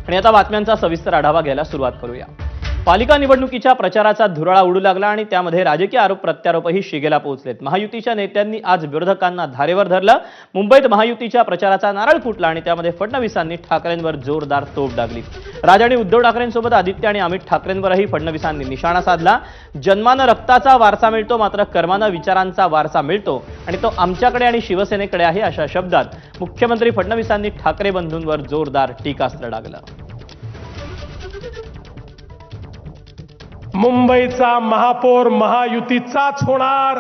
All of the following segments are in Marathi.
आणि आता बातम्यांचा सविस्तर आढावा घ्यायला सुरुवात करूया। पालिका निवडणुकीच्या प्रचाराचा धुराळा उडू लागला आणि त्यामध्ये राजकीय आरोप प्रत्यारोपही शिगेला पोहोचलेत। महायुतीच्या नेत्यांनी आज विरोधकांना धारेवर धरलं। मुंबईत महायुतीच्या प्रचाराचा नारळ फुटला आणि त्यामध्ये फडणवीसांनी ठाकरेंवर जोरदार तोफ डागली। राज आणि उद्धव ठाकरेंसोबत आदित्य आणि अमित ठाकरेंवरही फडणवीसांनी निशाणा साधला। जन्मानं रक्ताचा वारसा मिळतो, मात्र कर्मानं विचारांचा वारसा मिळतो आणि तो आमच्याकडे आणि शिवसेनेकडे आहे, अशा शब्दात मुख्यमंत्री फडणवीसांनी ठाकरे बंधूंवर जोरदार टीकास्त्र डागलं। मुंबईचा महापौर महायुतीचाच होणार,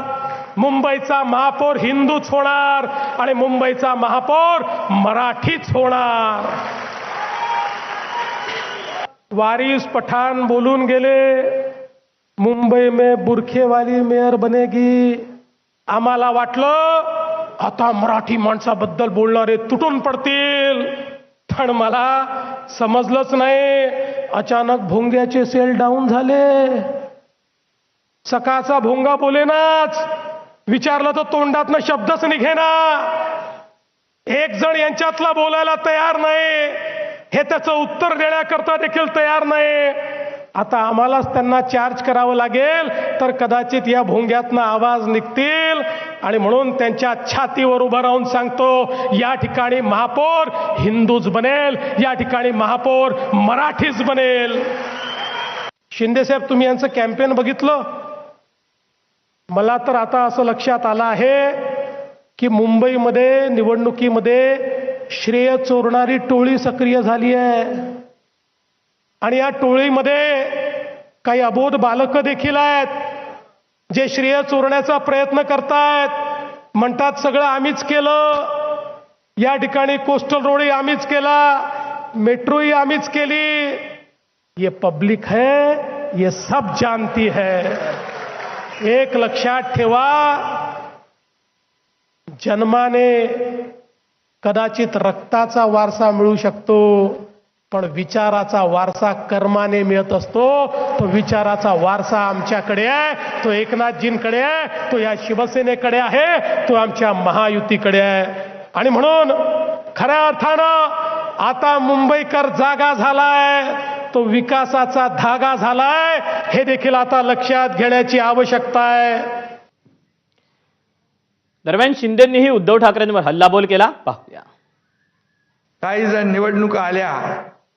मुंबईचा महापौर हिंदूच होणार आणि मुंबईचा महापौर मराठीच होणार। वारिस पठाण बोलून गेले, मुंबई में बुरखे वाली मेयर बनेगी। आम्हाला वाटलं आता मराठी माणसाबद्दल बोलणारे तुटून पडतील, पण मला समजलंच नाही। अचानक भोंग्याचे सेल डाऊन झाले। सकाळचा भोंगा बोलेनाच, विचारलं तर तोंडातनं शब्दच निघेना। एक जण यांच्यातला बोलायला तयार नाही, हे त्याचं उत्तर देण्याकरता देखील तयार नाही। आता आम्हालाच त्यांना चार्ज करावं लागेल, तर कदाचित या भोंग्यातनं आवाज निघतील। आणि म्हणून त्यांच्या छातीवर उभं राहून सांगतो, या ठिकाणी महापौर हिंदूच बनेल, या ठिकाणी महापौर मराठीच बनेल। शिंदे साहेब, तुम्ही यांचं कॅम्पेन बघितलं? मला तर आता असं लक्षात आलं आहे की मुंबईमध्ये निवडणुकीमध्ये श्रेय चोरणारी टोळी सक्रिय झाली आहे आणि या टोळीमध्ये काही अबोध बालकं देखील आहेत, जे श्रेय चोरण्याचा प्रयत्न करतायत। म्हणतात सगळं आम्हीच केलं, या ठिकाणी कोस्टल रोडही आम्हीच केला, मेट्रोही आम्हीच केली। ये पब्लिक है, ये सब जानती है। एक लक्षात ठेवा, जन्माने कदाचित रक्ताचा वारसा मिळू शकतो, पण विचाराचा वारसा कर्माने मिळत असतो। तो विचाराचा वारसा आमच्याकडे आहे, तो एकनाथजींकडे आहे, तो या शिवसेनेकडे आहे, तो आमच्या महायुतीकडे आहे। आणि म्हणून खऱ्या अर्थानं आता मुंबईकर जागा झालाय, तो विकासाचा धागा झालाय, हे देखील आता लक्षात घेण्याची आवश्यकता आहे। दरम्यान शिंदेंनीही उद्धव ठाकरेंवर हल्लाबोल केला, पाहूया। काही जण निवडणुका आल्या